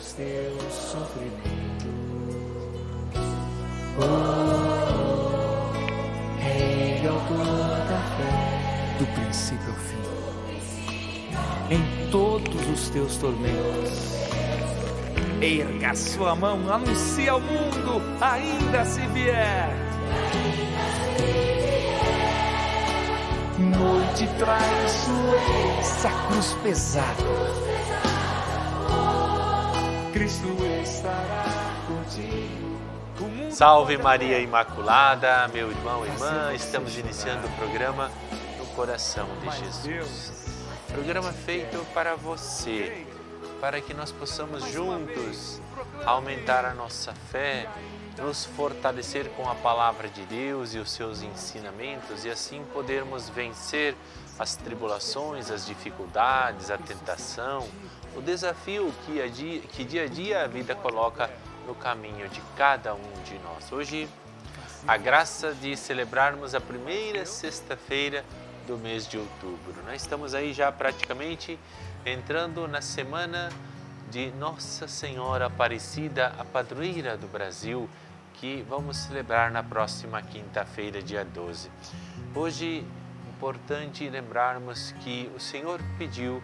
os teus sofrimentos. Rei autor da fé, do princípio ao fim, em todos os teus tormentos. Erga sua mão, anuncie ao mundo, ainda se vier. Noite traiçoeira, cruz pesada, Cristo estará contigo. Salve Maria Imaculada, meu irmão e irmã, estamos iniciando o programa No Coração de Jesus. Programa feito para você, para que nós possamos juntos aumentar a nossa fé, nos fortalecer com a Palavra de Deus e os seus ensinamentos e assim podermos vencer as tribulações, as dificuldades, a tentação, o desafio que dia a dia a vida coloca no caminho de cada um de nós. Hoje, a graça de celebrarmos a primeira sexta-feira do mês de outubro. Nós estamos aí já praticamente entrando na semana de Nossa Senhora Aparecida, a padroeira do Brasil, que vamos celebrar na próxima quinta-feira, dia 12. Hoje, importante lembrarmos que o Senhor pediu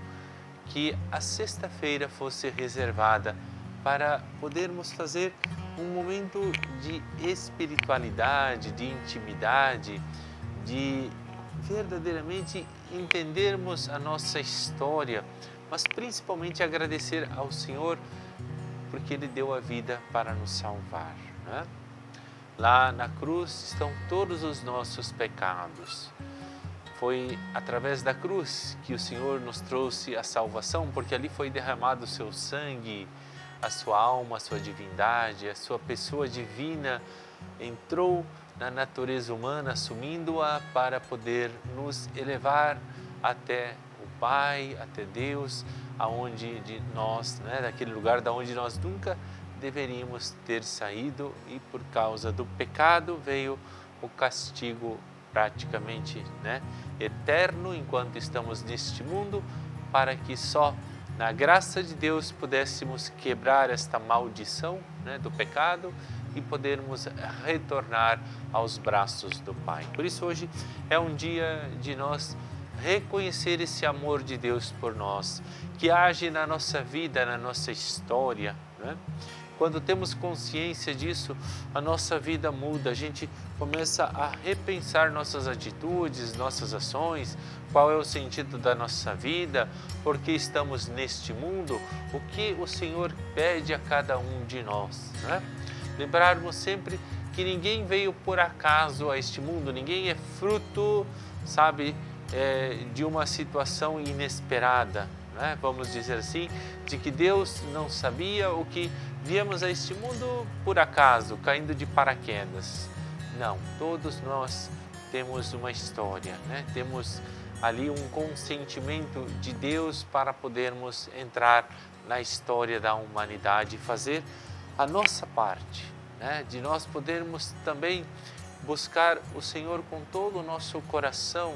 que a sexta-feira fosse reservada para podermos fazer um momento de espiritualidade, de intimidade, de verdadeiramente entendermos a nossa história, mas principalmente agradecer ao Senhor porque Ele deu a vida para nos salvar, né? Lá na cruz estão todos os nossos pecados. Foi através da cruz que o Senhor nos trouxe a salvação, porque ali foi derramado o seu sangue, a sua alma, a sua divindade, a sua pessoa divina entrou na natureza humana, assumindo-a para poder nos elevar até o Pai, até Deus, aonde de nós, daquele lugar da onde nós nunca deveríamos ter saído e por causa do pecado veio o castigo praticamente, eterno enquanto estamos neste mundo, para que só na graça de Deus pudéssemos quebrar esta maldição, do pecado e podermos retornar aos braços do Pai. Por isso hoje é um dia de nós reconhecer esse amor de Deus por nós, que age na nossa vida, na nossa história, Quando temos consciência disso, a nossa vida muda, a gente começa a repensar nossas atitudes, nossas ações, qual é o sentido da nossa vida, por que estamos neste mundo, o que o Senhor pede a cada um de nós. Lembrarmos sempre que ninguém veio por acaso a este mundo, ninguém é fruto, de uma situação inesperada. Vamos dizer assim, de que Deus não sabia o que viemos a este mundo por acaso, caindo de paraquedas. Não, todos nós temos uma história, temos ali um consentimento de Deus para podermos entrar na história da humanidade e fazer a nossa parte, de nós podermos também buscar o Senhor com todo o nosso coração,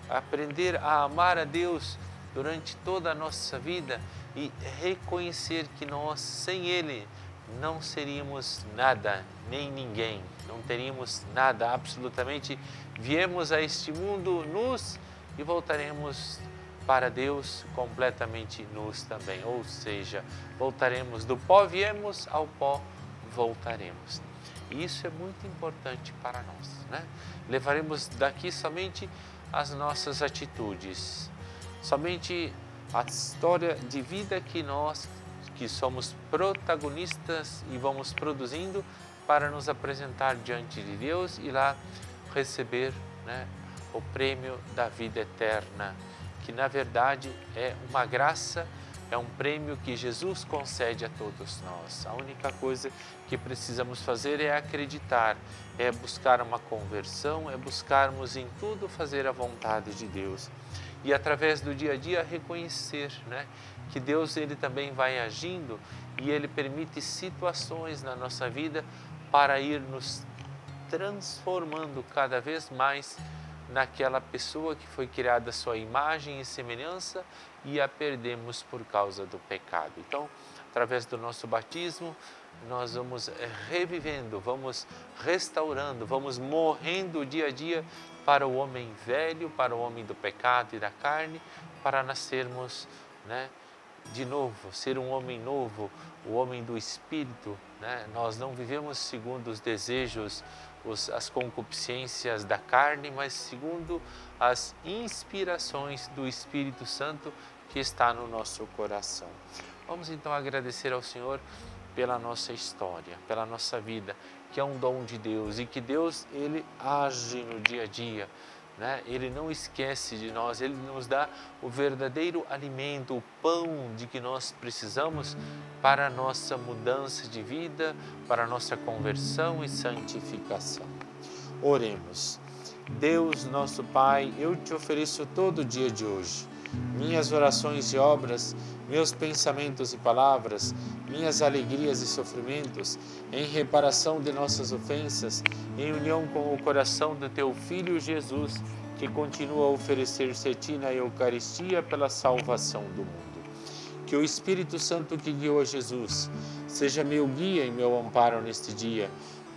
aprender a amar a Deus durante toda a nossa vida e reconhecer que nós, sem Ele, não seríamos nada, nem ninguém, não teríamos nada, absolutamente. Viemos a este mundo nus e voltaremos para Deus completamente nus também, ou seja, voltaremos do pó, viemos, ao pó voltaremos. E isso é muito importante para nós, Levaremos daqui somente as nossas atitudes, somente a história de vida que nós, que somos protagonistas e vamos produzindo para nos apresentar diante de Deus e lá receber o prêmio da vida eterna, que na verdade é uma graça, é um prêmio que Jesus concede a todos nós. A única coisa que precisamos fazer é acreditar, é buscar uma conversão, é buscarmos em tudo fazer a vontade de Deus. E através do dia a dia reconhecer que Deus ele também vai agindo e Ele permite situações na nossa vida para ir nos transformando cada vez mais naquela pessoa que foi criada à sua imagem e semelhança e a perdemos por causa do pecado. Então, através do nosso batismo, nós vamos revivendo, vamos restaurando, vamos morrendo dia a dia para o homem velho, para o homem do pecado e da carne, para nascermos, né, de novo, ser um homem novo, o homem do Espírito, né? Nós não vivemos segundo os desejos, as concupiscências da carne, mas segundo as inspirações do Espírito Santo que está no nosso coração. Vamos então agradecer ao Senhor pela nossa história, pela nossa vida, que é um dom de Deus e que Deus, Ele age no dia a dia, né? Ele não esquece de nós, Ele nos dá o verdadeiro alimento, o pão de que nós precisamos para a nossa mudança de vida, para a nossa conversão e santificação. Oremos. Deus, nosso Pai, eu te ofereço todo o dia de hoje, minhas orações e obras, meus pensamentos e palavras, minhas alegrias e sofrimentos, em reparação de nossas ofensas, em união com o coração do Teu Filho Jesus, que continua a oferecer-se a Ti na Eucaristia pela salvação do mundo. Que o Espírito Santo que guiou a Jesus seja meu guia e meu amparo neste dia,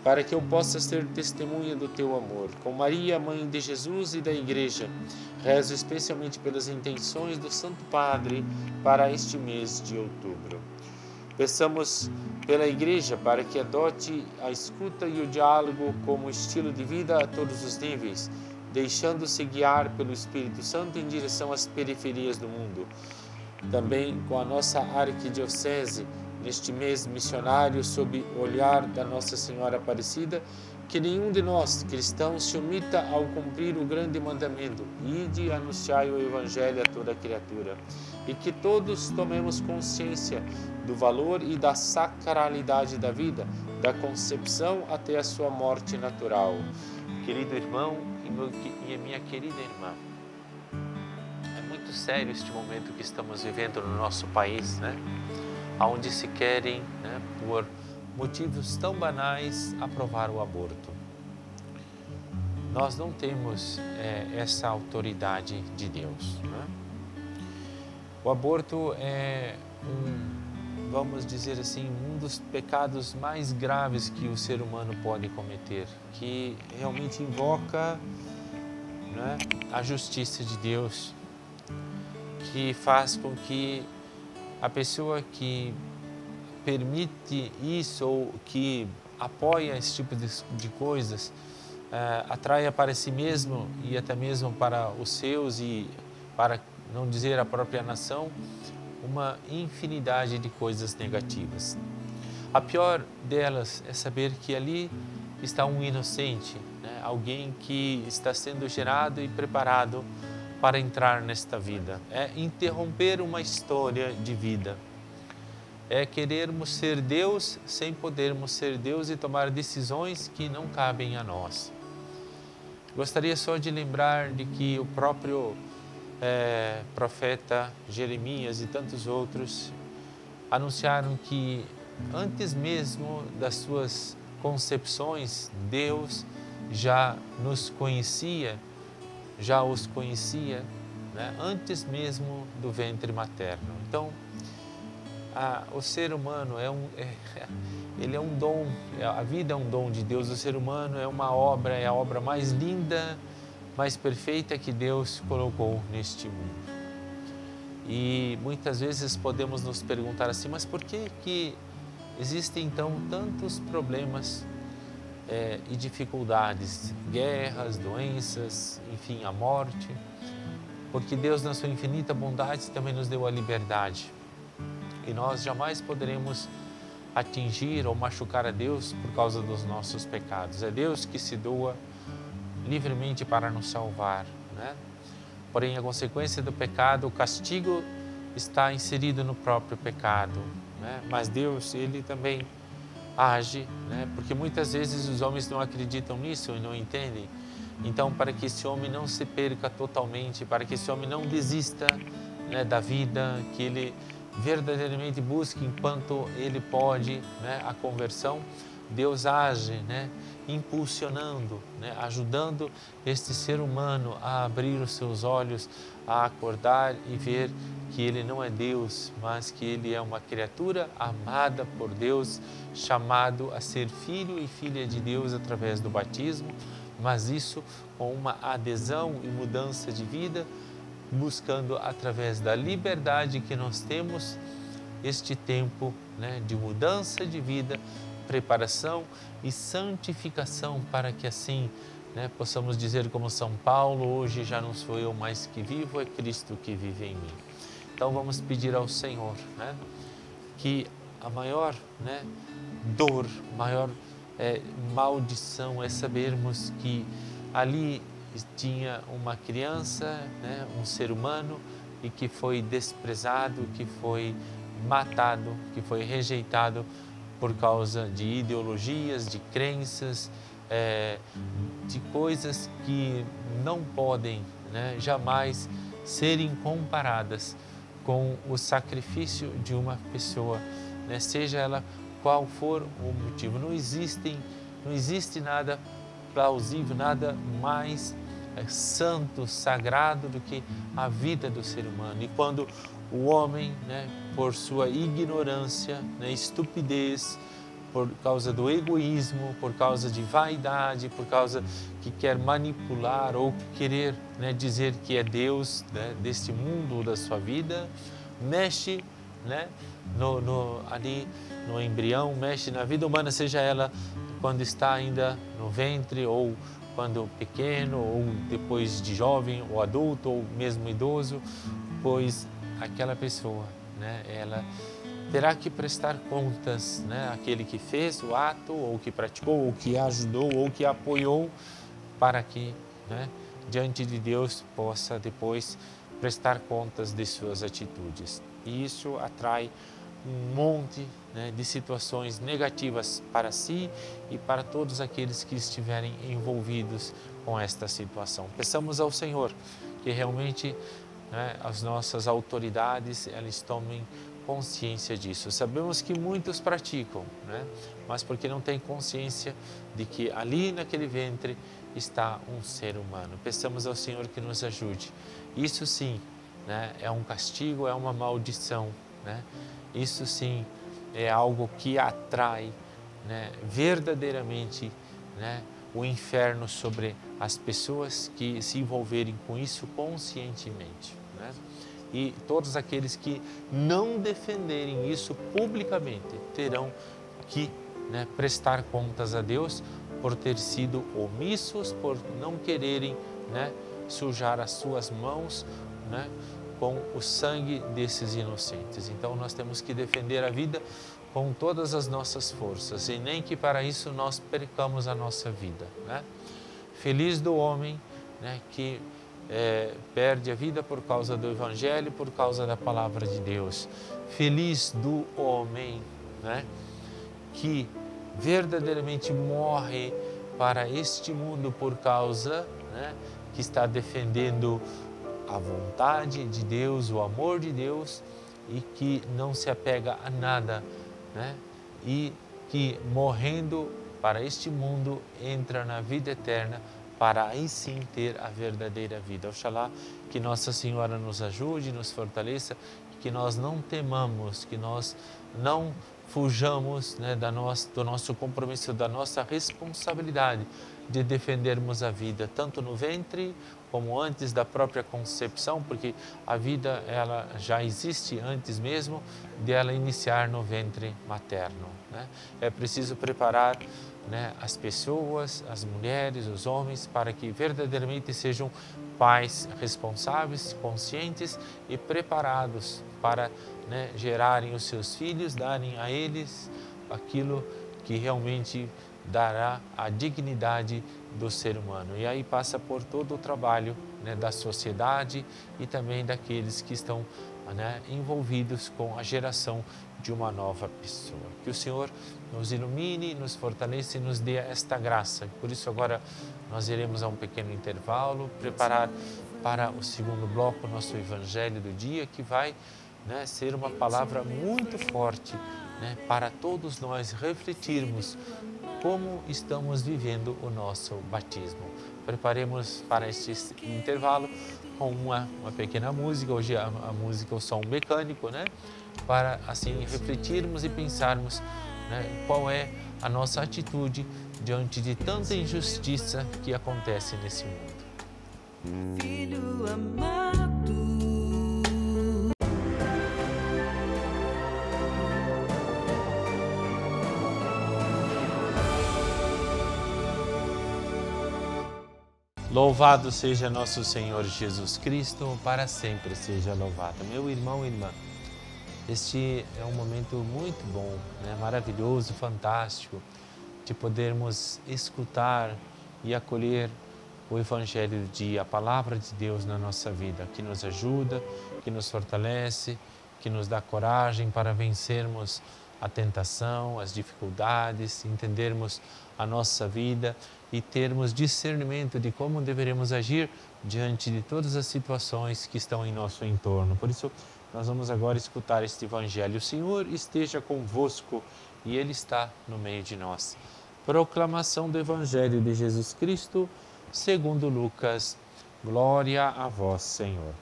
para que eu possa ser testemunha do Teu amor. Com Maria, Mãe de Jesus e da Igreja, rezo especialmente pelas intenções do Santo Padre para este mês de outubro. Peçamos pela Igreja para que adote a escuta e o diálogo como estilo de vida a todos os níveis, deixando-se guiar pelo Espírito Santo em direção às periferias do mundo. Também com a nossa arquidiocese, neste mês missionário, sob o olhar da Nossa Senhora Aparecida, que nenhum de nós, cristãos, se omita ao cumprir o grande mandamento: ide e anunciai o Evangelho a toda criatura, e que todos tomemos consciência do valor e da sacralidade da vida, da concepção até a sua morte natural. Querido irmão e minha querida irmã, é muito sério este momento que estamos vivendo no nosso país, né? Onde se querem, né, por motivos tão banais, aprovar o aborto. Nós não temos essa autoridade de Deus, né? O aborto é vamos dizer assim, um dos pecados mais graves que o ser humano pode cometer, que realmente invoca, né, a justiça de Deus, que faz com que a pessoa que permite isso ou que apoia esse tipo de coisas atraia para si mesmo e até mesmo para os seus e, para não dizer a própria nação, uma infinidade de coisas negativas. A pior delas é saber que ali está um inocente, né? Alguém que está sendo gerado e preparado para entrar nesta vida. É interromper uma história de vida. É querermos ser Deus sem podermos ser Deus e tomar decisões que não cabem a nós. Gostaria só de lembrar de que o próprio profeta Jeremias e tantos outros anunciaram que antes mesmo das suas concepções, Deus já nos conhecia, já os conhecia, né, antes mesmo do ventre materno. Então, o ser humano ele é um dom, a vida é um dom de Deus, o ser humano é uma obra, é a obra mais linda, mais perfeita que Deus colocou neste mundo. E muitas vezes podemos nos perguntar assim, mas por que existem então tantos problemas e dificuldades, guerras, doenças, enfim, a morte? Porque Deus, na sua infinita bondade, também nos deu a liberdade. E nós jamais poderemos atingir ou machucar a Deus por causa dos nossos pecados. É Deus que se doa livremente para nos salvar, né? Porém, a consequência do pecado, o castigo está inserido no próprio pecado, né? Mas Deus, Ele também age, né? Porque muitas vezes os homens não acreditam nisso e não entendem. Então, para que esse homem não se perca totalmente, para que esse homem não desista, né, da vida, que ele verdadeiramente busque enquanto ele pode, né, a conversão, Deus age, né, impulsionando, né, ajudando este ser humano a abrir os seus olhos, a acordar e ver que ele não é Deus, mas que ele é uma criatura amada por Deus, chamado a ser filho e filha de Deus através do batismo, mas isso com uma adesão e mudança de vida, buscando através da liberdade que nós temos este tempo, né, de mudança de vida, preparação e santificação, para que assim, né, possamos dizer como São Paulo: hoje já não sou eu mais que vivo, é Cristo que vive em mim. Então vamos pedir ao Senhor, né, que a maior, né, dor, maior maldição é sabermos que ali tinha uma criança, né, um ser humano, e que foi desprezado, que foi matado, que foi rejeitado por causa de ideologias, de crenças, de coisas que não podem, né, jamais serem comparadas com o sacrifício de uma pessoa, né, seja ela qual for o motivo. Não existe nada plausível, nada mais santo, sagrado do que a vida do ser humano. E quando o homem, né, por sua ignorância, né, estupidez, por causa do egoísmo, por causa de vaidade, por causa que quer manipular ou querer, né, dizer que é Deus, né, deste mundo, da sua vida, mexe, né, ali no embrião, mexe na vida humana, seja ela quando está ainda no ventre, ou quando pequeno, ou depois de jovem, ou adulto, ou mesmo idoso, pois aquela pessoa, né, ela terá que prestar contas, né, àquele que fez o ato, ou que praticou, ou que ajudou, ou que apoiou, para que, né, diante de Deus possa depois prestar contas de suas atitudes. E isso atrai um monte, né, de situações negativas para si e para todos aqueles que estiverem envolvidos com esta situação. Peçamos ao Senhor que realmente, né, as nossas autoridades, elas tomem consciência disso. Sabemos que muitos praticam, né, mas porque não têm consciência de que ali naquele ventre está um ser humano. Peçamos ao Senhor que nos ajude. Isso sim, né, é um castigo, é uma maldição, né? Isso sim é algo que atrai, né, verdadeiramente, né, o inferno sobre as pessoas que se envolverem com isso conscientemente, né? E todos aqueles que não defenderem isso publicamente terão que, né, prestar contas a Deus por ter sido omissos, por não quererem, né, sujar as suas mãos, né, com o sangue desses inocentes. Então nós temos que defender a vida com todas as nossas forças, e nem que para isso nós percamos a nossa vida, né? Feliz do homem, né, que perde a vida por causa do Evangelho, por causa da Palavra de Deus. Feliz do homem, né, que verdadeiramente morre para este mundo por causa, né, que está defendendo a vontade de Deus, o amor de Deus, e que não se apega a nada, né? E que, morrendo para este mundo, entra na vida eterna para aí sim ter a verdadeira vida. Oxalá que Nossa Senhora nos ajude, nos fortaleça, que nós não temamos, que nós não fujamos, né, do nosso compromisso, da nossa responsabilidade de defendermos a vida, tanto no ventre como antes da própria concepção, porque a vida ela já existe antes mesmo de ela iniciar no ventre materno, né? É preciso preparar, né, as pessoas, as mulheres, os homens, para que verdadeiramente sejam pais responsáveis, conscientes e preparados para, né, gerarem os seus filhos, darem a eles aquilo que realmente dará a dignidade do ser humano. E aí passa por todo o trabalho, né, da sociedade e também daqueles que estão, né, envolvidos com a geração de uma nova pessoa. Que o Senhor nos ilumine, nos fortaleça e nos dê esta graça. Por isso agora nós iremos a um pequeno intervalo, preparar para o segundo bloco nosso Evangelho do dia, que vai, né, ser uma palavra muito forte, né, para todos nós refletirmos como estamos vivendo o nosso batismo. Preparemos para este intervalo com uma pequena música, hoje a música, o som mecânico, né, para assim refletirmos e pensarmos, né, qual é a nossa atitude diante de tanta injustiça que acontece nesse mundo. Filho amado. Louvado seja nosso Senhor Jesus Cristo, para sempre seja louvado. Meu irmão e irmã, este é um momento muito bom, né? Maravilhoso, fantástico, de podermos escutar e acolher o Evangelho do dia, a Palavra de Deus na nossa vida, que nos ajuda, que nos fortalece, que nos dá coragem para vencermos a tentação, as dificuldades, entendermos a nossa vida e termos discernimento de como deveremos agir diante de todas as situações que estão em nosso entorno. Por isso, nós vamos agora escutar este Evangelho. O Senhor esteja convosco e Ele está no meio de nós. Proclamação do Evangelho de Jesus Cristo, segundo Lucas. Glória a vós, Senhor.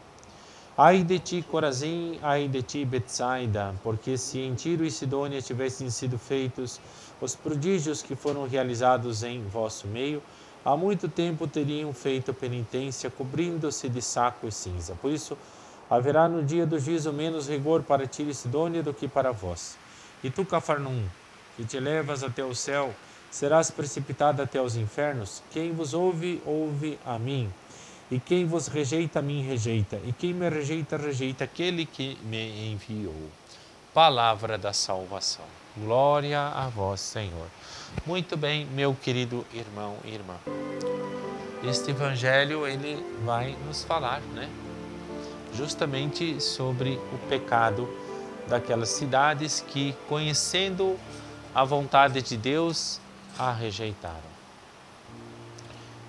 Ai de ti, Corazim, ai de ti, Betsaida, porque se em Tiro e Sidônia tivessem sido feitos os prodígios que foram realizados em vosso meio, há muito tempo teriam feito penitência, cobrindo-se de saco e cinza. Por isso, haverá no dia do juízo menos rigor para Tiro e Sidônia do que para vós. E tu, Cafarnaum, que te elevas até o céu, serás precipitada até os infernos? Quem vos ouve, ouve a mim. E quem vos rejeita, a mim rejeita. E quem me rejeita, rejeita aquele que me enviou. Palavra da salvação. Glória a vós, Senhor. Muito bem, meu querido irmão e irmã. Este Evangelho, ele vai nos falar, né? Justamente sobre o pecado daquelas cidades que, conhecendo a vontade de Deus, a rejeitaram.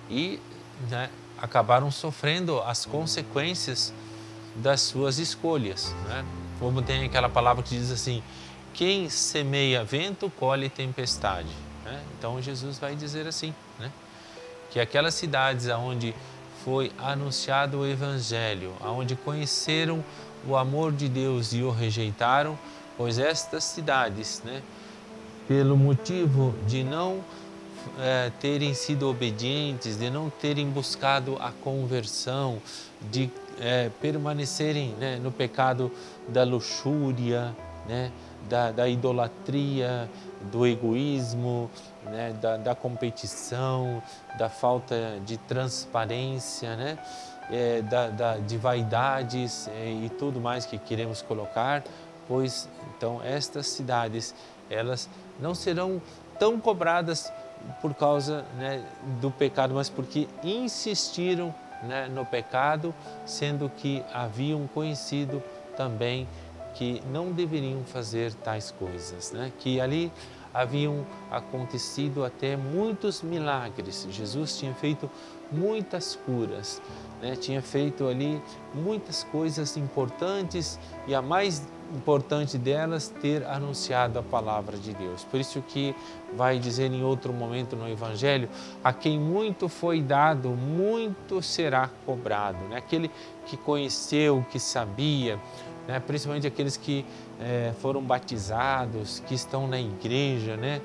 E, né, acabaram sofrendo as consequências das suas escolhas, né? Como tem aquela palavra que diz assim, quem semeia vento, colhe tempestade, né? Então Jesus vai dizer assim, né, que aquelas cidades onde foi anunciado o Evangelho, onde conheceram o amor de Deus e o rejeitaram, pois estas cidades, né, pelo motivo de não terem sido obedientes, de não terem buscado a conversão, de permanecerem, né, no pecado da luxúria, né, da idolatria, do egoísmo, né, da competição, da falta de transparência, né, de vaidades e tudo mais que queremos colocar, pois então estas cidades, elas não serão tão cobradas por causa, né, do pecado, mas porque insistiram, né, no pecado, sendo que haviam conhecido também que não deveriam fazer tais coisas, né? Que ali haviam acontecido até muitos milagres. Jesus tinha feito muitas curas, né? Tinha feito ali muitas coisas importantes e a mais importante delas, ter anunciado a palavra de Deus. Por isso que vai dizer em outro momento no Evangelho, a quem muito foi dado, muito será cobrado, né? Aquele que conheceu, que sabia, né? Principalmente aqueles que foram batizados, que estão na igreja, né?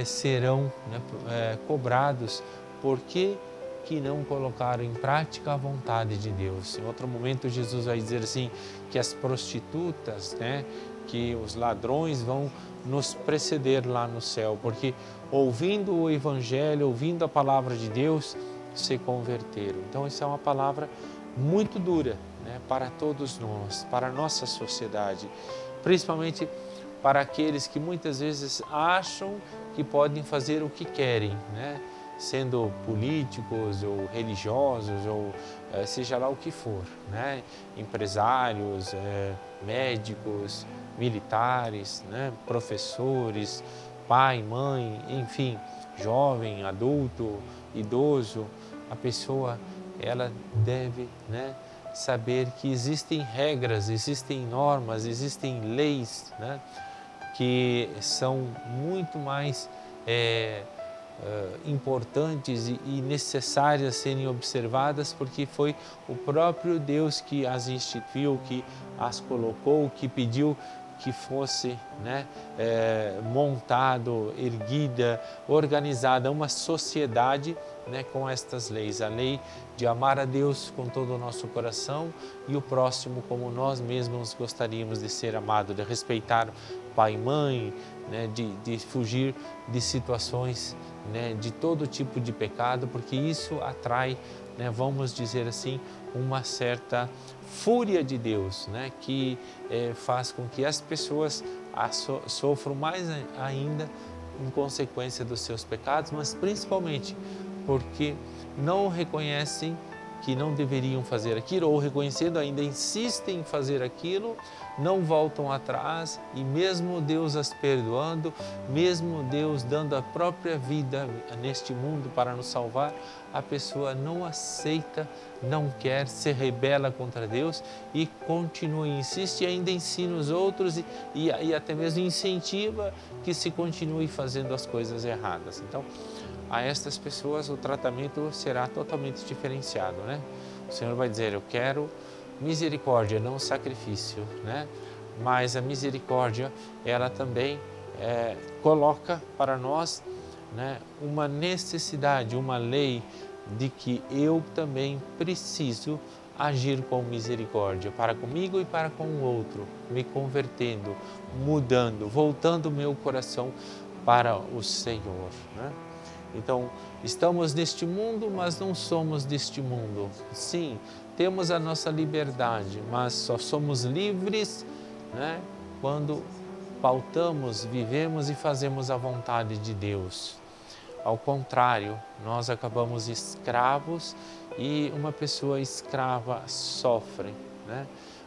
Serão, né, cobrados, porque que não colocaram em prática a vontade de Deus. Em outro momento, Jesus vai dizer assim, que as prostitutas, né, que os ladrões vão nos preceder lá no céu, porque ouvindo o Evangelho, ouvindo a palavra de Deus, se converteram. Então, essa é uma palavra muito dura, né, para todos nós, para a nossa sociedade, principalmente para aqueles que muitas vezes acham que podem fazer o que querem, né? Sendo políticos ou religiosos ou seja lá o que for, né? Empresários, médicos, militares, né? Professores, pai, mãe, enfim, jovem, adulto, idoso, a pessoa, ela deve, né, saber que existem regras, existem normas, existem leis, né, que são muito mais importantes e necessárias serem observadas, porque foi o próprio Deus que as instituiu, que as colocou, que pediu que fosse, né, montado, erguida, organizada uma sociedade, né, com estas leis. A lei de amar a Deus com todo o nosso coração e o próximo como nós mesmos gostaríamos de ser amado, de respeitar pai e mãe, né, de fugir de situações, né, de todo tipo de pecado, porque isso atrai, né, vamos dizer assim, uma certa fúria de Deus, né, que faz com que as pessoas sofram mais ainda em consequência dos seus pecados, mas principalmente porque não reconhecem que não deveriam fazer aquilo, ou reconhecendo ainda insistem em fazer aquilo, não voltam atrás, e mesmo Deus as perdoando, mesmo Deus dando a própria vida neste mundo para nos salvar, a pessoa não aceita, não quer, se rebela contra Deus e continua, insiste e ainda ensina os outros e até mesmo incentiva que se continue fazendo as coisas erradas. Então, a estas pessoas o tratamento será totalmente diferenciado, né? O Senhor vai dizer, eu quero misericórdia, não sacrifício, né? Mas a misericórdia, ela também coloca para nós, né, uma necessidade, uma lei de que eu também preciso agir com misericórdia para comigo e para com o outro, me convertendo, mudando, voltando o meu coração para o Senhor, né? Então, estamos neste mundo, mas não somos deste mundo. Sim, temos a nossa liberdade, mas só somos livres, né, quando pautamos, vivemos e fazemos a vontade de Deus. Ao contrário, nós acabamos escravos e uma pessoa escrava sofre, né?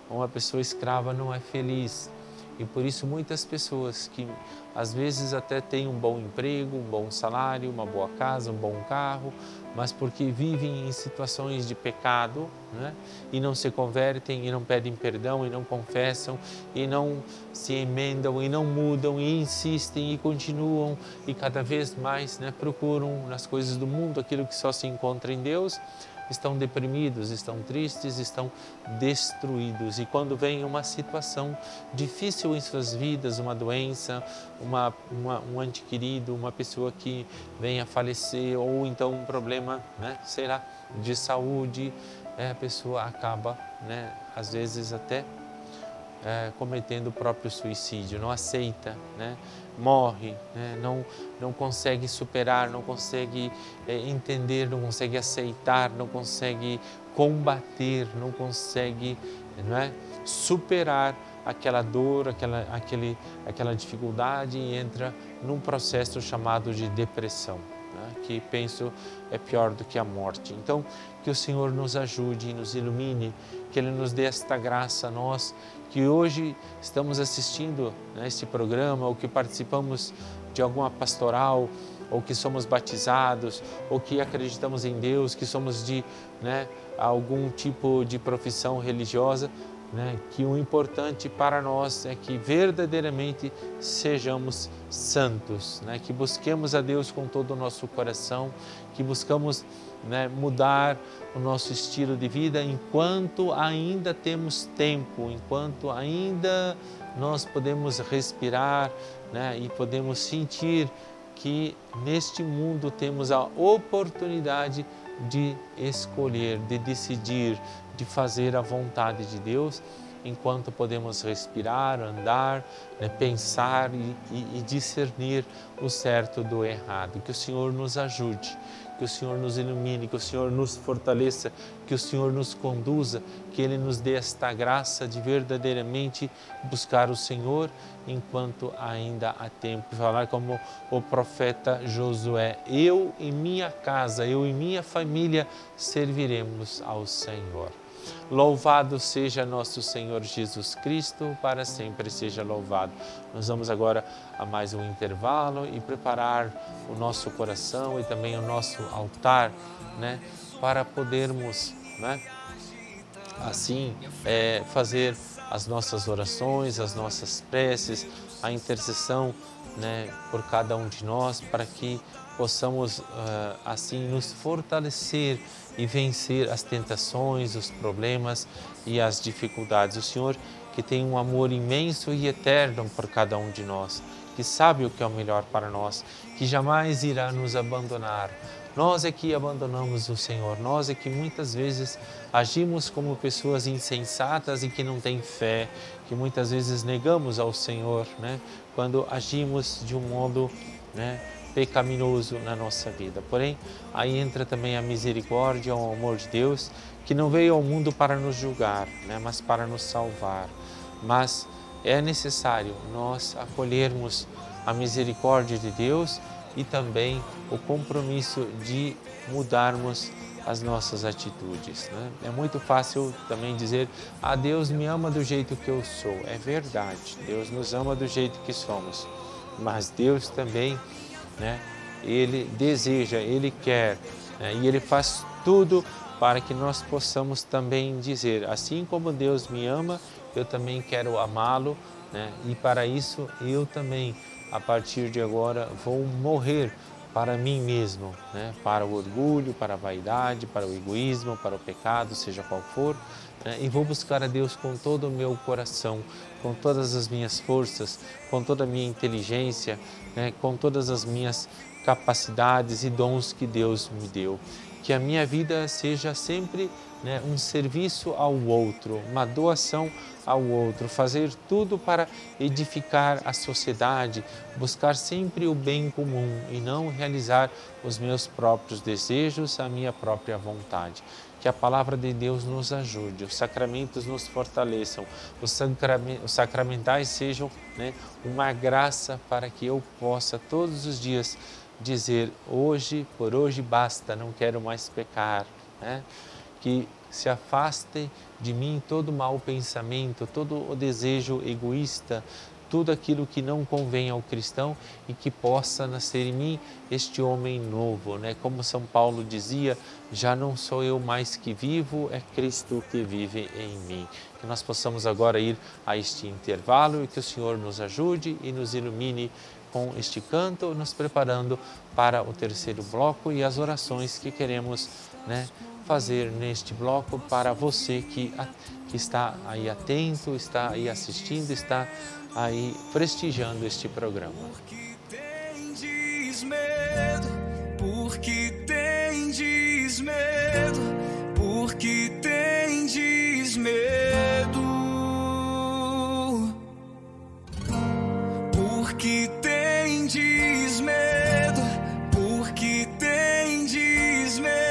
Uma pessoa escrava não é feliz. E por isso muitas pessoas que às vezes até têm um bom emprego, um bom salário, uma boa casa, um bom carro, mas porque vivem em situações de pecado, né, e não se convertem, e não pedem perdão, e não confessam, e não se emendam, e não mudam, e insistem, e continuam, e cada vez mais, né, procuram nas coisas do mundo aquilo que só se encontra em Deus, estão deprimidos, estão tristes, estão destruídos. E quando vem uma situação difícil em suas vidas, uma doença, um ente querido, uma pessoa que vem a falecer, ou então um problema, né, sei lá, de saúde, a pessoa acaba, né, às vezes até cometendo o próprio suicídio, não aceita, né? Morre, né? Não consegue superar, não consegue entender, não consegue aceitar, não consegue combater, não consegue, não é, superar aquela dor, aquela dificuldade e entra num processo chamado de depressão, né? Que penso é pior do que a morte. Então, que o Senhor nos ajude e nos ilumine, que Ele nos dê esta graça a nós, que hoje estamos assistindo, né, este programa, ou que participamos de alguma pastoral, ou que somos batizados, ou que acreditamos em Deus, que somos de, né, algum tipo de profissão religiosa, né, que o importante para nós é que verdadeiramente sejamos santos, né, que busquemos a Deus com todo o nosso coração, que buscamos, né, mudar o nosso estilo de vida enquanto ainda temos tempo, enquanto ainda nós podemos respirar, né, e podemos sentir que neste mundo temos a oportunidade de escolher, de decidir, de fazer a vontade de Deus, enquanto podemos respirar, andar, né, pensar e discernir o certo do errado. Que o Senhor nos ajude, que o Senhor nos ilumine, que o Senhor nos fortaleça, que o Senhor nos conduza, que Ele nos dê esta graça de verdadeiramente buscar o Senhor enquanto ainda há tempo. Falar como o profeta Josué: eu e minha casa, eu e minha família serviremos ao Senhor. Louvado seja nosso Senhor Jesus Cristo, para sempre seja louvado. Nós vamos agora a mais um intervalo e preparar o nosso coração e também o nosso altar, né, para podermos, né, assim, fazer as nossas orações, as nossas preces, a intercessão, né, por cada um de nós, para que possamos assim nos fortalecer e vencer as tentações, os problemas e as dificuldades. O Senhor que tem um amor imenso e eterno por cada um de nós, que sabe o que é o melhor para nós, que jamais irá nos abandonar. Nós é que abandonamos o Senhor, nós é que muitas vezes agimos como pessoas insensatas e que não têm fé, que muitas vezes negamos ao Senhor, né? Quando agimos de um modo, né, pecaminoso na nossa vida. Porém, aí entra também a misericórdia, o amor de Deus, que não veio ao mundo para nos julgar, né, mas para nos salvar. Mas é necessário nós acolhermos a misericórdia de Deus e também o compromisso de mudarmos as nossas atitudes, né? É muito fácil também dizer, Deus me ama do jeito que eu sou. É verdade, Deus nos ama do jeito que somos, mas Deus também, né, Ele deseja, Ele quer, né, e Ele faz tudo para que nós possamos também dizer, assim como Deus me ama, eu também quero amá-lo, né? E para isso eu também, a partir de agora, vou morrer para mim mesmo, né? Para o orgulho, para a vaidade, para o egoísmo, para o pecado, seja qual for, né? E vou buscar a Deus com todo o meu coração, com todas as minhas forças, com toda a minha inteligência, né? Com todas as minhas capacidades e dons que Deus me deu. Que a minha vida seja sempre, né, um serviço ao outro, uma doação ao outro, fazer tudo para edificar a sociedade, buscar sempre o bem comum e não realizar os meus próprios desejos, a minha própria vontade. Que a palavra de Deus nos ajude, os sacramentos nos fortaleçam, os sacramentais sejam, né, uma graça para que eu possa todos os dias dizer, hoje, por hoje basta, não quero mais pecar, né? Que se afaste de mim todo mau pensamento, todo o desejo egoísta, tudo aquilo que não convém ao cristão e que possa nascer em mim este homem novo, né? Como São Paulo dizia, já não sou eu mais que vivo, é Cristo que vive em mim. Que nós possamos agora ir a este intervalo e que o Senhor nos ajude e nos ilumine com este canto, nos preparando para o terceiro bloco e as orações que queremos, né, fazer neste bloco para você que está aí atento, está aí assistindo, está aí prestigiando este programa. Porque tendes medo, porque tendes medo, porque tendes medo, porque tendes medo, porque tendes medo.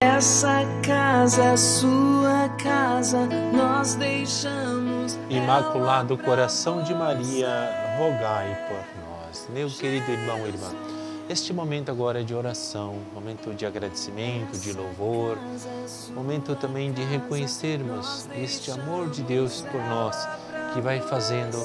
Essa casa é sua casa, nós deixamos. Imaculado Coração de Maria, rogai por nós. Meu querido irmão e irmã, este momento agora é de oração, momento de agradecimento, de louvor, momento também de reconhecermos este amor de Deus por nós, que vai fazendo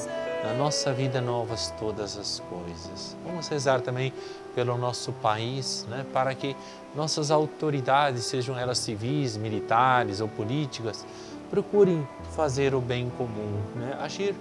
na nossa vida novas todas as coisas. Vamos rezar também pelo nosso país, né, para que nossas autoridades, sejam elas civis, militares ou políticas, procurem fazer o bem comum, né, agir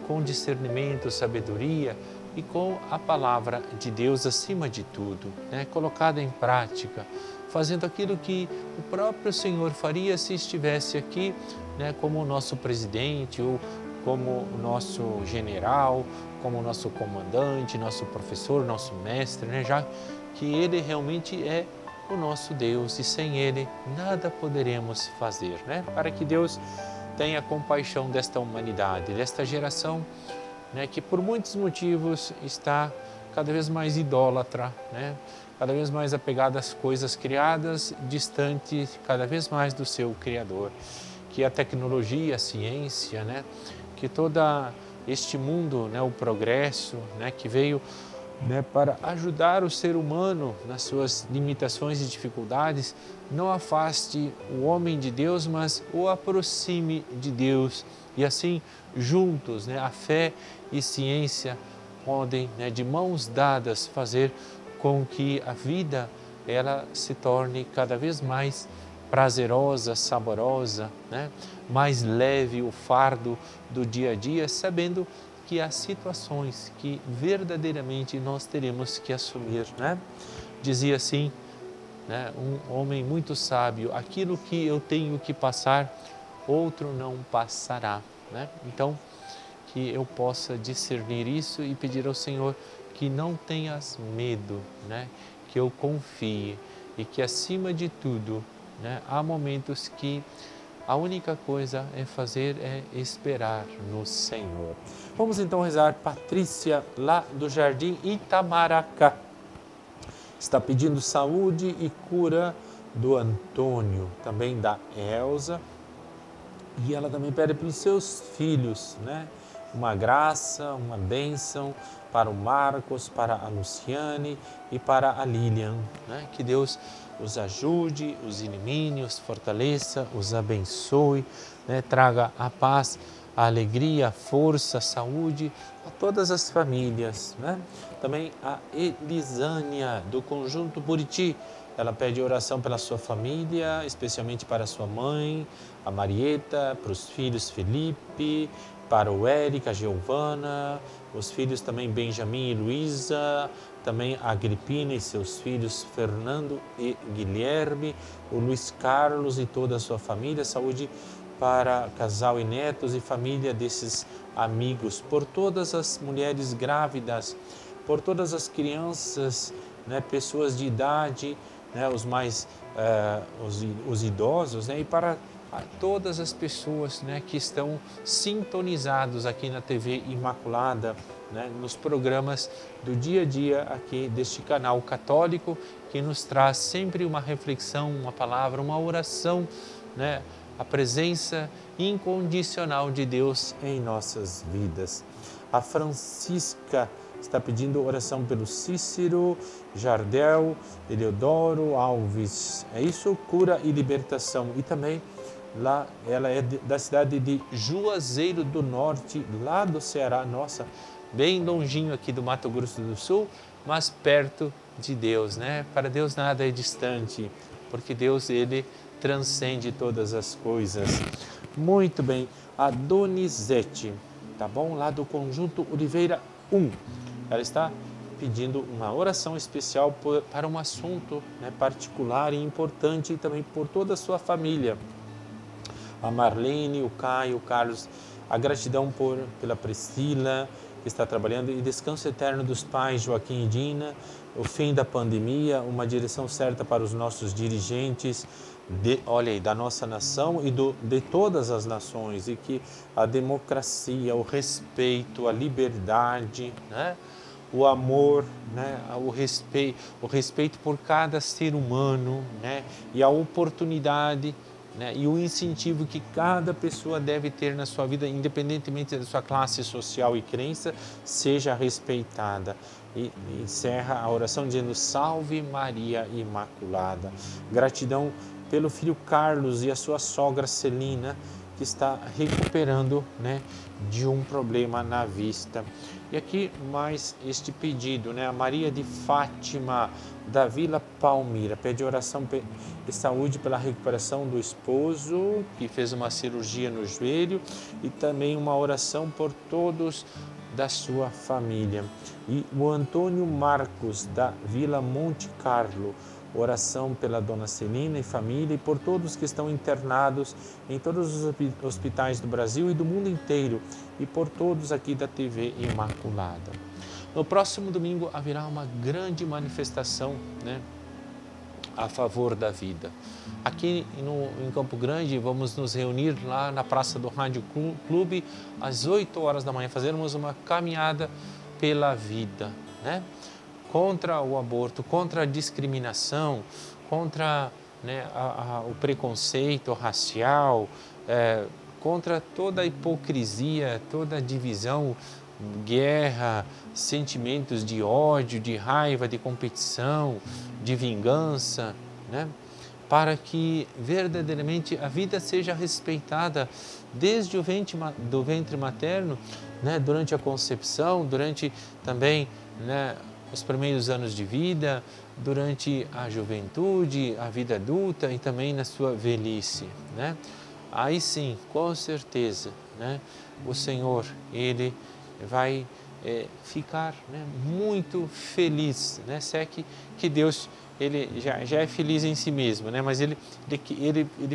com discernimento, sabedoria e com a palavra de Deus acima de tudo, né, colocada em prática, fazendo aquilo que o próprio Senhor faria se estivesse aqui, né, como o nosso presidente ou como o nosso general, como o nosso comandante, nosso professor, nosso mestre, né, já que Ele realmente é o nosso Deus e sem Ele nada poderemos fazer, né, para que Deus tenha compaixão desta humanidade, desta geração, né, que por muitos motivos está cada vez mais idólatra, né, cada vez mais apegada às coisas criadas, distante cada vez mais do seu Criador. Que a tecnologia, a ciência, né, que todo este mundo, né, o progresso, né, que veio, né, para ajudar o ser humano nas suas limitações e dificuldades, não afaste o homem de Deus, mas o aproxime de Deus. E assim, juntos, né, a fé e ciência podem, né, de mãos dadas, fazer com que a vida ela se torne cada vez mais prazerosa, saborosa, né? Mais leve o fardo do dia a dia, sabendo que há situações que verdadeiramente nós teremos que assumir, né? Dizia assim, né, um homem muito sábio: aquilo que eu tenho que passar, outro não passará, né? Então, que eu possa discernir isso e pedir ao Senhor que não tenhas medo, né? Que eu confie e que, acima de tudo, né, há momentos que a única coisa é esperar no Senhor. Vamos então rezar. Patrícia, lá do Jardim Itamaracá, está pedindo saúde e cura do Antônio, também da Elza, e ela também pede pelos seus filhos, né? Uma graça, uma bênção para o Marcos, para a Luciane e para a Lilian, né? Que Deus os ajude, os elimine, os fortaleça, os abençoe, né? Traga a paz, a alegria, a força, a saúde a todas as famílias, né? Também a Elisânia, do Conjunto Buriti, ela pede oração pela sua família, especialmente para sua mãe, a Marieta, para os filhos Felipe, para o Érica, a Giovana, os filhos também Benjamin e Luísa, também a Agripina e seus filhos Fernando e Guilherme, o Luiz Carlos e toda a sua família, saúde para casal e netos e família desses amigos, por todas as mulheres grávidas, por todas as crianças, né, pessoas de idade, né, os idosos, né, e para todas as pessoas, né, que estão sintonizados aqui na TV Imaculada, né, nos programas do dia a dia aqui deste canal católico, que nos traz sempre uma reflexão, uma palavra, uma oração, né, a presença incondicional de Deus em nossas vidas. A Francisca está pedindo oração pelo Cícero, Jardel, Eleodoro, Alves. É isso, cura e libertação. E também lá, ela é da cidade de Juazeiro do Norte, lá do Ceará. Nossa, bem longinho aqui do Mato Grosso do Sul, mas perto de Deus, né? Para Deus nada é distante, porque Deus, Ele transcende todas as coisas. Muito bem, a Donizete, tá bom? Lá do Conjunto Oliveira 1. Ela está pedindo uma oração especial para um assunto, né, particular e importante, e também por toda a sua família. A Marlene, o Caio, o Carlos, a gratidão pela Priscila, que está trabalhando, e descanso eterno dos pais Joaquim e Dina, o fim da pandemia, uma direção certa para os nossos dirigentes, da nossa nação e de todas as nações, e que a democracia, o respeito, a liberdade, né? O amor, né? o respeito por cada ser humano, né? E a oportunidade, né? E o incentivo que cada pessoa deve ter na sua vida, independentemente da sua classe social e crença, seja respeitada. E encerra a oração dizendo: Salve Maria Imaculada. Gratidão pelo filho Carlos e a sua sogra Celina, que está recuperando, né, de um problema na vista. E aqui mais este pedido, né? A Maria de Fátima, da Vila Palmira, pede oração de saúde pela recuperação do esposo, que fez uma cirurgia no joelho, e também uma oração por todos da sua família. E o Antônio Marcos, da Vila Monte Carlo, oração pela dona Celina e família e por todos que estão internados em todos os hospitais do Brasil e do mundo inteiro, e por todos aqui da TV Imaculada. No próximo domingo haverá uma grande manifestação, né, a favor da vida. Aqui em Campo Grande vamos nos reunir lá na Praça do Rádio Clube às 8 horas da manhã, fazermos uma caminhada pela vida, né? Contra o aborto, contra a discriminação, contra, né, o preconceito racial, contra toda a hipocrisia, toda a divisão, guerra, sentimentos de ódio, de raiva, de competição, de vingança, né? Para que verdadeiramente a vida seja respeitada desde o ventre materno, né? Durante a concepção, durante também, né, os primeiros anos de vida, durante a juventude, a vida adulta e também na sua velhice, né? Aí sim, com certeza, né, o Senhor, Ele vai ficar, né, muito feliz, né? Se é que Deus, Ele já é feliz em si mesmo, né? Mas ele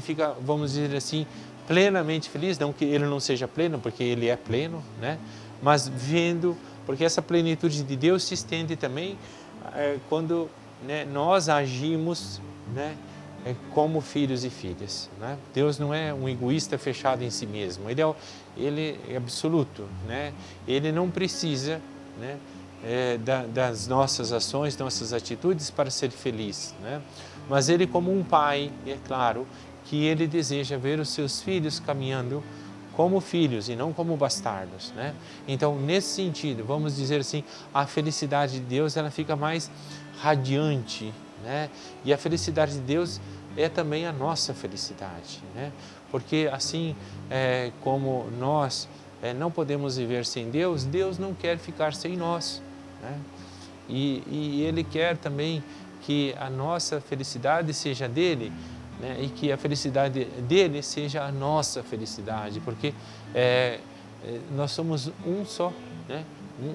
fica, vamos dizer assim, plenamente feliz, não que Ele não seja pleno, porque Ele é pleno, né? Mas vendo, porque essa plenitude de Deus se estende também quando, né, nós agimos, né, como filhos e filhas, né? Deus não é um egoísta fechado em si mesmo, Ele é absoluto, né? Ele não precisa, né, das nossas ações, nossas atitudes para ser feliz, né? Mas Ele, como um pai, é claro que Ele deseja ver os seus filhos caminhando como filhos e não como bastardos, né? Então, nesse sentido, vamos dizer assim, a felicidade de Deus, ela fica mais radiante, né? E a felicidade de Deus é também a nossa felicidade, né? Porque assim como nós não podemos viver sem Deus, Deus não quer ficar sem nós, né? E Ele quer também que a nossa felicidade seja dele, né? E que a felicidade dele seja a nossa felicidade, porque nós somos um só, né?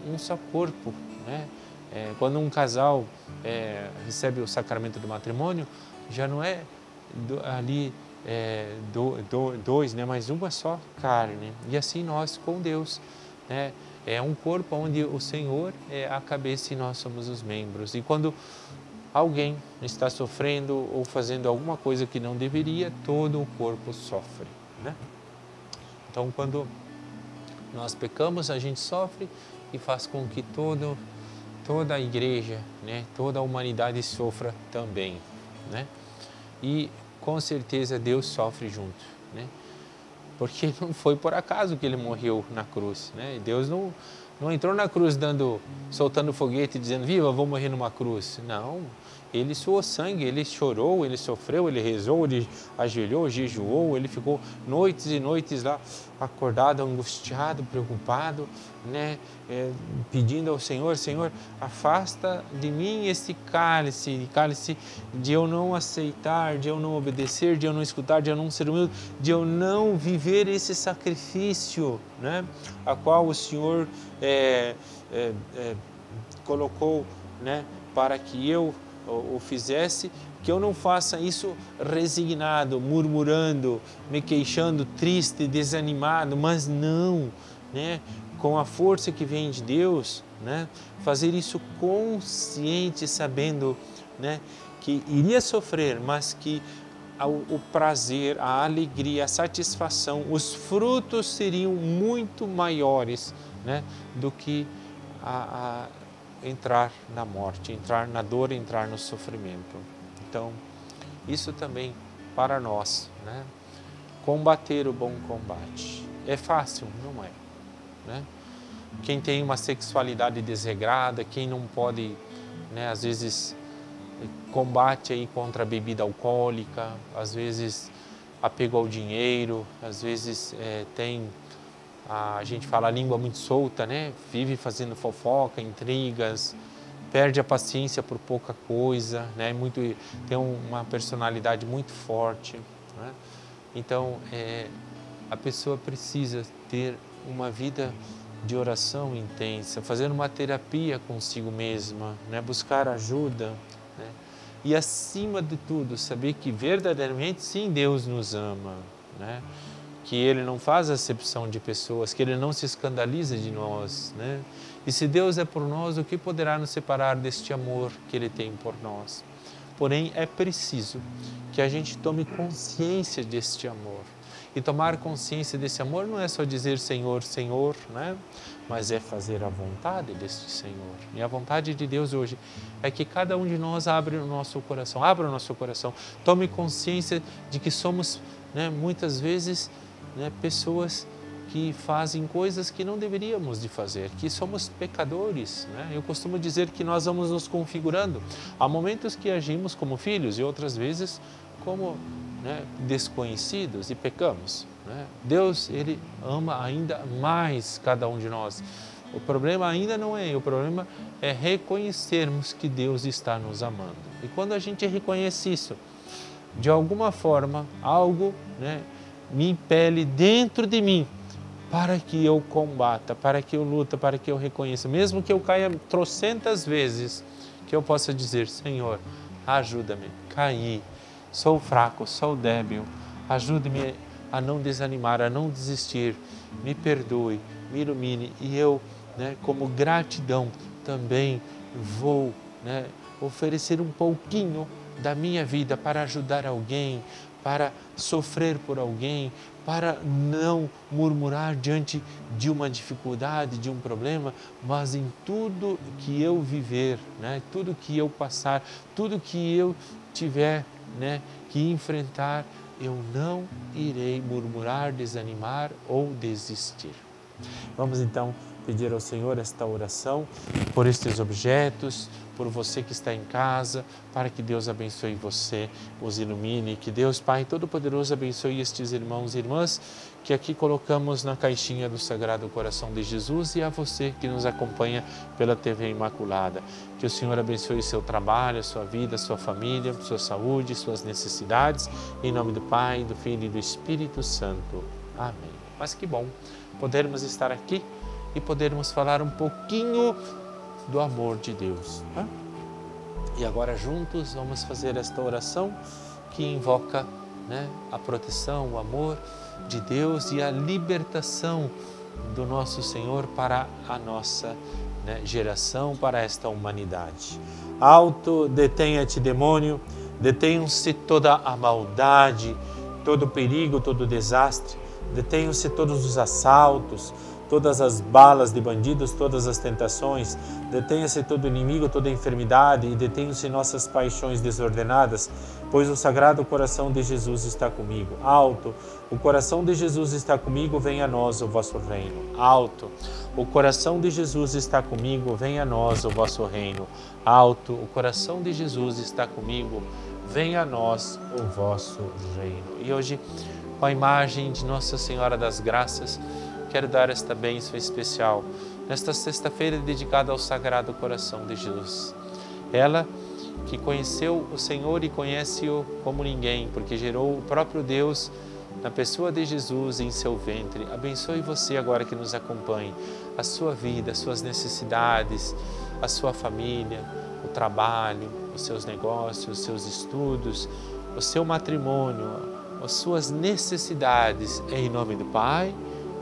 Um só corpo, né? Quando um casal recebe o sacramento do matrimônio, já não é ali dois, né? Mas uma só carne. E assim nós com Deus, né? É um corpo onde o Senhor é a cabeça e nós somos os membros. E quando alguém está sofrendo ou fazendo alguma coisa que não deveria, todo o corpo sofre, né? Então, quando nós pecamos, a gente sofre e faz com que toda a igreja, né, toda a humanidade sofra também, né? E com certeza Deus sofre junto, né? Porque não foi por acaso que Ele morreu na cruz, né? Deus não entrou na cruz soltando foguete dizendo, viva, vou morrer numa cruz. Não, Ele suou sangue, Ele chorou, Ele sofreu, Ele rezou, Ele ajoelhou, jejuou, Ele ficou noites e noites lá acordado, angustiado, preocupado, né? Pedindo ao Senhor, Senhor, afasta de mim esse cálice de eu não aceitar, de eu não obedecer, de eu não escutar, de eu não ser humilde, de eu não viver esse sacrifício, né? A qual o Senhor colocou, né, para que eu o fizesse, que eu não faça isso resignado, murmurando, me queixando, triste, desanimado, mas não, né, com a força que vem de Deus, né, fazer isso consciente, sabendo, né, que iria sofrer, mas que o prazer, a alegria, a satisfação, os frutos seriam muito maiores, né, do que entrar na morte, entrar na dor, entrar no sofrimento. Então, isso também para nós, né? Combater o bom combate. É fácil? Não é, né? Quem tem uma sexualidade desregrada, quem não pode, né, às vezes combate aí contra a bebida alcoólica, às vezes apego ao dinheiro, às vezes a gente fala a língua muito solta, né? Vive fazendo fofoca, intrigas, perde a paciência por pouca coisa, né? Tem uma personalidade muito forte, né? Então, a pessoa precisa ter uma vida de oração intensa, fazer uma terapia consigo mesma, né? Buscar ajuda, né? E, acima de tudo, saber que verdadeiramente, sim, Deus nos ama, né? Que Ele não faz acepção de pessoas, que Ele não se escandaliza de nós, né? E se Deus é por nós, o que poderá nos separar deste amor que Ele tem por nós? Porém, é preciso que a gente tome consciência deste amor. E tomar consciência desse amor não é só dizer Senhor, Senhor, né? Mas é fazer a vontade deste Senhor. E a vontade de Deus hoje é que cada um de nós abra o nosso coração, tome consciência de que somos, né, muitas vezes, né, pessoas que fazem coisas que não deveríamos de fazer, que somos pecadores, né? Eu costumo dizer que nós vamos nos configurando. Há momentos que agimos como filhos e outras vezes como, né, desconhecidos e pecamos, né? Deus, Ele ama ainda mais cada um de nós. O problema ainda não é o problema é reconhecermos que Deus está nos amando. E quando a gente reconhece isso, de alguma forma, algo, né, me impele dentro de mim para que eu combata, para que eu luta, para que eu reconheça, mesmo que eu caia trocentas vezes, que eu possa dizer: Senhor, ajuda-me, caí, sou fraco, sou débil, ajude-me a não desanimar, a não desistir, me perdoe, me ilumine e eu, né, como gratidão também vou, né, oferecer um pouquinho da minha vida para ajudar alguém, para sofrer por alguém, para não murmurar diante de uma dificuldade, de um problema, mas em tudo que eu viver, né, tudo que eu passar, tudo que eu tiver, né, que enfrentar, eu não irei murmurar, desanimar ou desistir. Vamos então pedir ao Senhor esta oração por estes objetos, por você que está em casa, para que Deus abençoe você, os ilumine, que Deus Pai Todo-Poderoso abençoe estes irmãos e irmãs que aqui colocamos na caixinha do Sagrado Coração de Jesus e a você que nos acompanha pela TV Imaculada. Que o Senhor abençoe seu trabalho, sua vida, sua família, sua saúde, suas necessidades, em nome do Pai, do Filho e do Espírito Santo. Amém. Mas que bom podermos estar aqui e podermos falar um pouquinho do amor de Deus. Tá? E agora juntos vamos fazer esta oração que invoca, né, a proteção, o amor de Deus e a libertação do nosso Senhor para a nossa, né, geração, para esta humanidade. Alto, detenha-te, demônio, detenham-se toda a maldade, todo o perigo, todo o desastre, detenham-se todos os assaltos, todas as balas de bandidos, todas as tentações, detenha-se todo inimigo, toda enfermidade e detenham-se nossas paixões desordenadas, pois o Sagrado Coração de Jesus está comigo. Alto, o coração de Jesus está comigo, venha a nós o vosso reino. Alto, o coração de Jesus está comigo, venha a nós o vosso reino. Alto, o coração de Jesus está comigo, venha a nós o vosso reino. E hoje, com a imagem de Nossa Senhora das Graças, quero dar esta bênção especial nesta sexta-feira dedicada ao Sagrado Coração de Jesus. Ela que conheceu o Senhor e conhece-o como ninguém, porque gerou o próprio Deus na pessoa de Jesus em seu ventre. Abençoe você agora que nos acompanhe, a sua vida, as suas necessidades, a sua família, o trabalho, os seus negócios, os seus estudos, o seu matrimônio, as suas necessidades, em nome do Pai,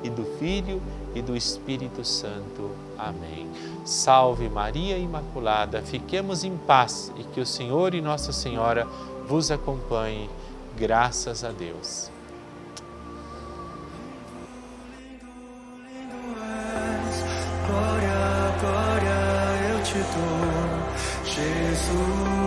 e do Filho e do Espírito Santo. Amém. Salve Maria Imaculada, fiquemos em paz e que o Senhor e Nossa Senhora vos acompanhem. Graças a Deus. Glória, glória eu te dou, Jesus.